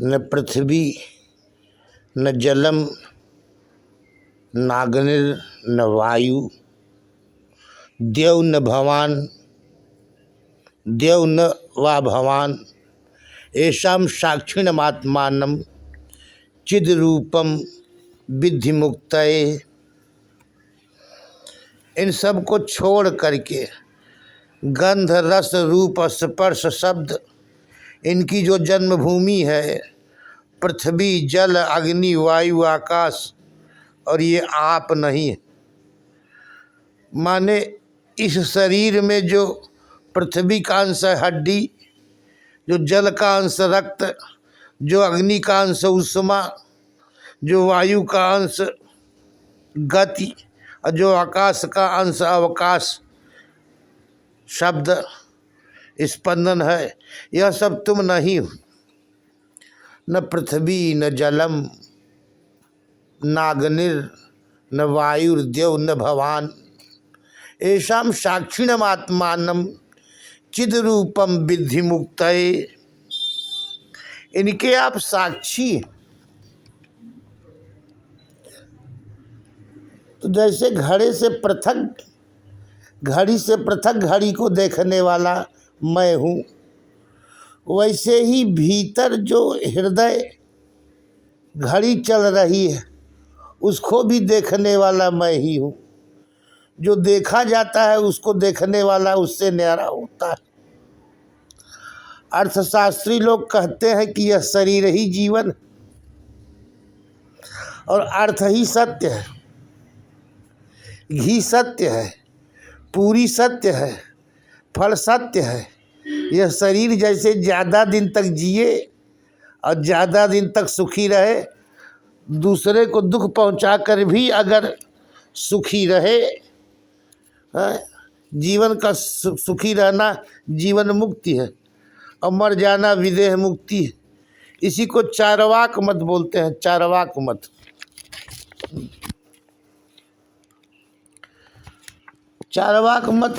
न पृथ्वी न जलम नाग्निर न वायु देव न भवान देव न वा भवान ऐसाम साक्षिणमात्मानं चिद्रूपम विद्धि मुक्तये। इन सब को छोड़ करके गंध रस रूप स्पर्श शब्द इनकी जो जन्मभूमि है पृथ्वी जल अग्नि वायु आकाश और ये आप नहीं। माने इस शरीर में जो पृथ्वी का अंश है हड्डी, जो जल का अंश रक्त, जो अग्नि का अंश उष्मा, जो वायु का अंश गति और जो आकाश का अंश अवकाश शब्द स्पंदन है, यह सब तुम नहीं हो। न पृथ्वी न जलम नाग्निर न वायुर्देव न भवान ऐसाम साक्षिणमात्मानं चिद्रूपम विद्धि मुक्तये। इनके आप साक्षी। तो जैसे घड़ी से पृथक घड़ी को देखने वाला मैं हूँ, वैसे ही भीतर जो हृदय घड़ी चल रही है उसको भी देखने वाला मैं ही हूँ। जो देखा जाता है उसको देखने वाला उससे न्यारा होता है। अर्थशास्त्री लोग कहते हैं कि यह शरीर ही जीवन और अर्थ ही सत्य है, घी सत्य है, पूरी सत्य है, फल सत्य है। यह शरीर जैसे ज़्यादा दिन तक जिए और ज़्यादा दिन तक सुखी रहे, दूसरे को दुख पहुंचाकर भी अगर सुखी रहे, जीवन का सुखी रहना जीवन मुक्ति है और मर जाना विदेह मुक्ति है। इसी को चारवाक मत बोलते हैं, चारवाक मत। चारवाक मत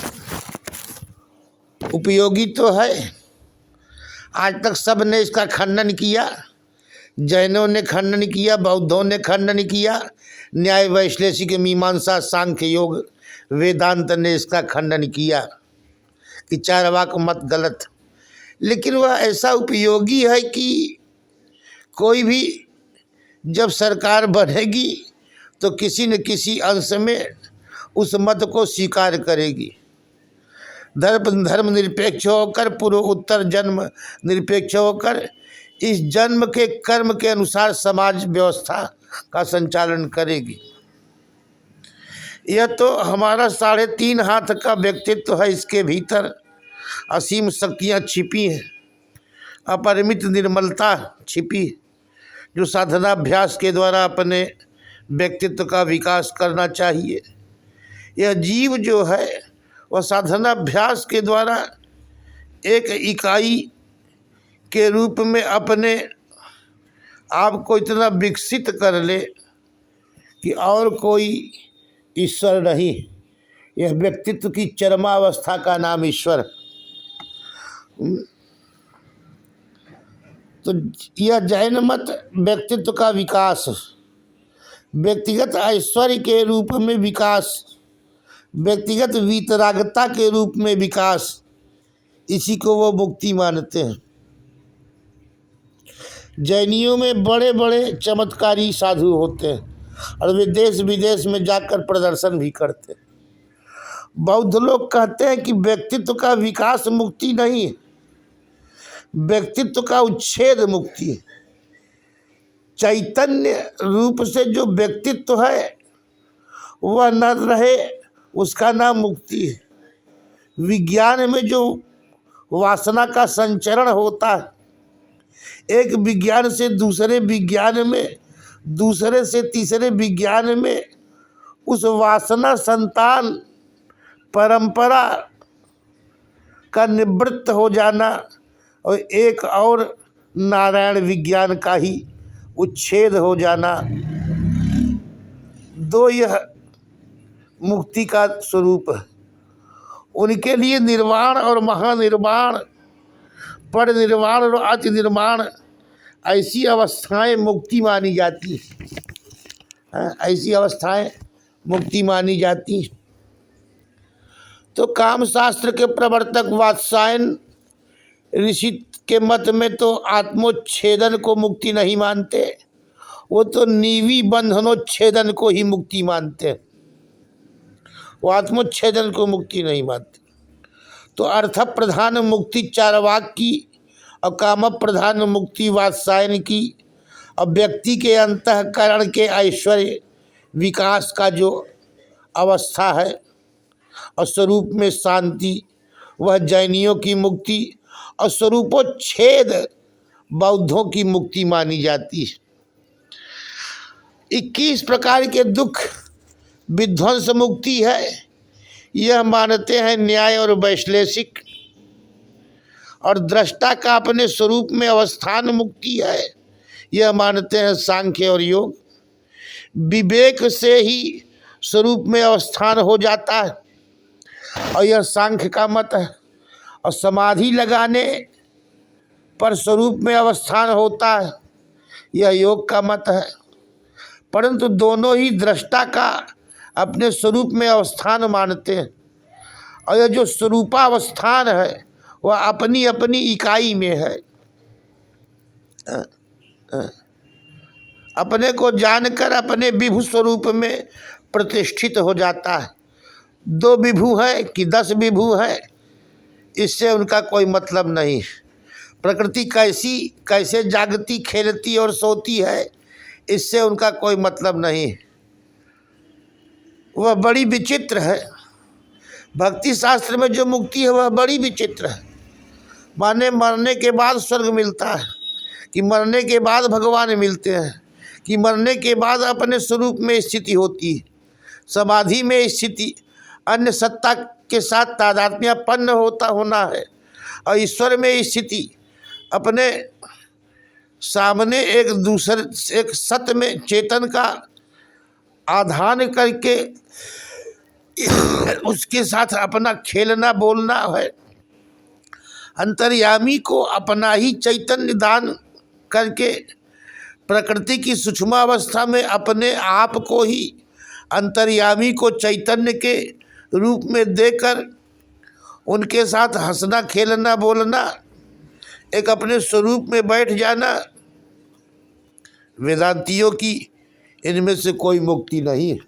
उपयोगी तो है, आज तक सब ने इसका खंडन किया। जैनों ने खंडन किया, बौद्धों ने खंडन किया, न्याय वैश्लेषिक मीमांसा सांख्य योग वेदांत ने इसका खंडन किया कि चारवाक मत गलत। लेकिन वह ऐसा उपयोगी है कि कोई भी जब सरकार बनेगी तो किसी न किसी अंश में उस मत को स्वीकार करेगी। धर्म निरपेक्ष होकर, पूर्व उत्तर जन्म निरपेक्ष होकर इस जन्म के कर्म के अनुसार समाज व्यवस्था का संचालन करेगी। यह तो हमारा 3.5 हाथ का व्यक्तित्व है, इसके भीतर असीम शक्तियाँ छिपी हैं, अपरिमित निर्मलता छिपी, जो साधनाभ्यास के द्वारा अपने व्यक्तित्व का विकास करना चाहिए। यह जीव जो है वह साधनाभ्यास के द्वारा एक इकाई के रूप में अपने आप को इतना विकसित कर ले कि और कोई ईश्वर नहीं। यह व्यक्तित्व की चरमावस्था का नाम ईश्वर। तो यह जैन मत व्यक्तित्व का विकास, व्यक्तिगत ऐश्वर्य के रूप में विकास, व्यक्तिगत वीतरागता के रूप में विकास, इसी को वो मुक्ति मानते हैं। जैनियों में बड़े बड़े चमत्कारी साधु होते हैं और वे देश विदेश में जाकर प्रदर्शन भी करते हैं। बौद्ध लोग कहते हैं कि व्यक्तित्व का विकास मुक्ति नहीं है, व्यक्तित्व का उच्छेद मुक्ति है। चैतन्य रूप से जो व्यक्तित्व है वह न रहे, उसका नाम मुक्ति है। विज्ञान में जो वासना का संचरण होता है, एक विज्ञान से दूसरे विज्ञान में, दूसरे से तीसरे विज्ञान में, उस वासना संतान परंपरा का निवृत्त हो जाना और एक और नारायण विज्ञान का ही उच्छेद हो जाना, दो यह मुक्ति का स्वरूप है। उनके लिए निर्वाण और महानिर्वाण, परिनिर्वाण और अति निर्वाण ऐसी अवस्थाएं मुक्ति मानी जाती हैं, ऐसी अवस्थाएं मुक्ति मानी जाती। तो काम शास्त्र के प्रवर्तक वात्सायन ऋषि के मत में तो आत्मोच्छेदन को मुक्ति नहीं मानते, वो तो नीवी बंधनोच्छेदन को ही मुक्ति मानते हैं, वो आत्मोच्छेदन को मुक्ति नहीं मानते। तो अर्थ प्रधान मुक्ति चारवाक की और काम प्रधान मुक्ति वात्सायन की, और व्यक्ति के अंतःकरण के ऐश्वर्य विकास का जो अवस्था है और स्वरूप में शांति, वह जैनियों की मुक्ति और स्वरूपोच्छेद बौद्धों की मुक्ति मानी जाती है। 21 प्रकार के दुख विध्वंस मुक्ति है, यह मानते हैं न्याय और वैश्लेषिक। और दृष्टा का अपने स्वरूप में अवस्थान मुक्ति है, यह मानते हैं सांख्य और योग। विवेक से ही स्वरूप में अवस्थान हो जाता है, और यह सांख्य का मत है। और समाधि लगाने पर स्वरूप में अवस्थान होता है, यह योग का मत है। परंतु दोनों ही दृष्टा का अपने स्वरूप में अवस्थान मानते हैं, और यह जो स्वरूपावस्थान है वह अपनी अपनी इकाई में है। अपने को जानकर अपने विभु स्वरूप में प्रतिष्ठित हो जाता है। 2 विभु है कि 10 विभु है, इससे उनका कोई मतलब नहीं। प्रकृति कैसे जागती, खेलती और सोती है, इससे उनका कोई मतलब नहीं। वह बड़ी विचित्र है। भक्ति शास्त्र में जो मुक्ति है वह बड़ी विचित्र है। माने मरने के बाद स्वर्ग मिलता है, कि मरने के बाद भगवान मिलते हैं, कि मरने के बाद अपने स्वरूप में स्थिति होती है, समाधि में स्थिति, अन्य सत्ता के साथ तादात्म्यपन्न होना है, और ईश्वर में स्थिति, अपने सामने एक सत्य में चेतन का आधान करके उसके साथ अपना खेलना बोलना है। अंतर्यामी को अपना ही चैतन्य दान करके प्रकृति की सूक्ष्मावस्था में अपने आप को ही अंतर्यामी को चैतन्य के रूप में देकर उनके साथ हंसना खेलना बोलना, एक अपने स्वरूप में बैठ जाना, वेदांतियों की इनमें से कोई मुक्ति नहीं है।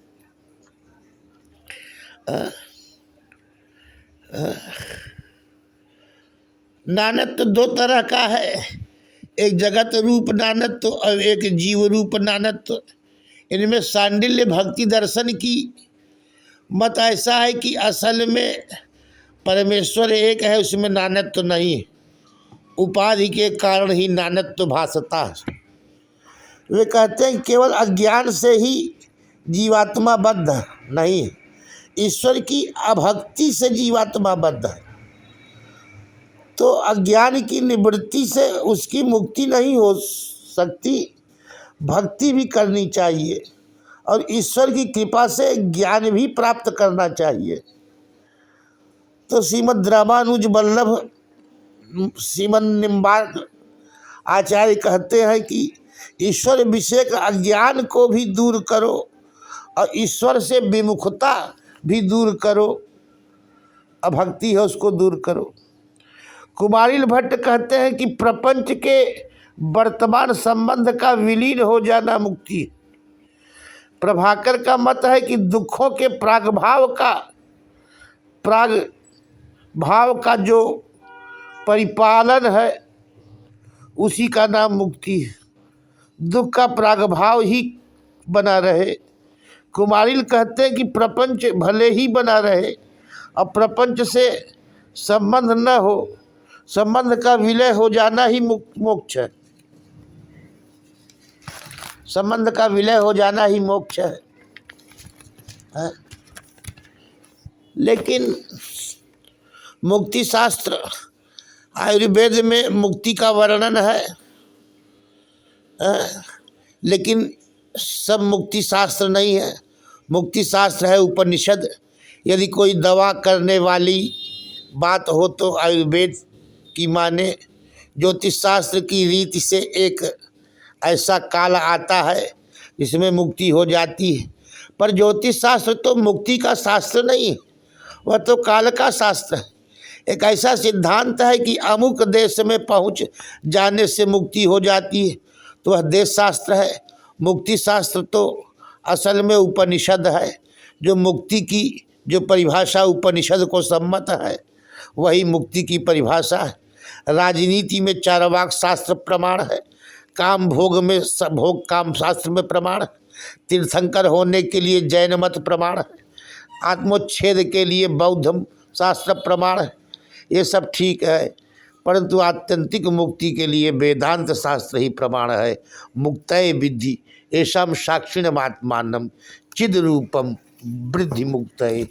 नानत्व 2 तरह का है, एक जगत रूप नानत्व और एक जीव रूप नानत्व। इनमें सांडिल्य भक्ति दर्शन की मत ऐसा है कि असल में परमेश्वर एक है, उसमें नानत्व नहीं, उपाधि के कारण ही नानत्व भासता है। वे कहते हैं केवल अज्ञान से ही जीवात्मा बद्ध नहीं है, ईश्वर की अभक्ति से जीवात्मा बद्ध है। तो अज्ञान की निवृत्ति से उसकी मुक्ति नहीं हो सकती, भक्ति भी करनी चाहिए और ईश्वर की कृपा से ज्ञान भी प्राप्त करना चाहिए। तो श्रीमद् रामानुज वल्लभ श्रीमन निम्बार्क आचार्य कहते हैं कि ईश्वर विषय का अज्ञान को भी दूर करो और ईश्वर से विमुखता भी दूर करो, अभक्ति है उसको दूर करो। कुमारिल भट्ट कहते हैं कि प्रपंच के वर्तमान संबंध का विलीन हो जाना मुक्ति। प्रभाकर का मत है कि दुखों के प्रागभाव का जो परिपालन है उसी का नाम मुक्ति है, दुख का प्रागभाव ही बना रहे। कुमारिल कहते हैं कि प्रपंच भले ही बना रहे और प्रपंच से संबंध न हो, संबंध का विलय हो जाना ही मोक्ष है, संबंध का विलय हो जाना ही मोक्ष है। लेकिन मुक्ति शास्त्र आयुर्वेद में मुक्ति का वर्णन है, लेकिन सब मुक्ति शास्त्र नहीं है। मुक्ति शास्त्र है उपनिषद। यदि कोई दवा करने वाली बात हो तो आयुर्वेद की माने, ज्योतिष शास्त्र की रीति से एक ऐसा काल आता है जिसमें मुक्ति हो जाती है, पर ज्योतिष शास्त्र तो मुक्ति का शास्त्र नहीं, वह तो काल का शास्त्र है। एक ऐसा सिद्धांत है कि अमुक देश में पहुंच जाने से मुक्ति हो जाती है, तो वह देश शास्त्र है। मुक्ति शास्त्र तो असल में उपनिषद है, जो मुक्ति की जो परिभाषा उपनिषद को सम्मत है वही मुक्ति की परिभाषा है। राजनीति में चारवाक शास्त्र प्रमाण है, काम भोग में भोग काम शास्त्र में प्रमाण है, तीर्थंकर होने के लिए जैन मत प्रमाण है, आत्मोच्छेद के लिए बौद्ध शास्त्र प्रमाण है। ये सब ठीक है, परंतु आत्यंतिक मुक्ति के लिए वेदांत शास्त्र ही प्रमाण है। मुक्तये विद्धि येषां साक्षिणमात्मानं चिद रूपम वृद्धि मुक्तये।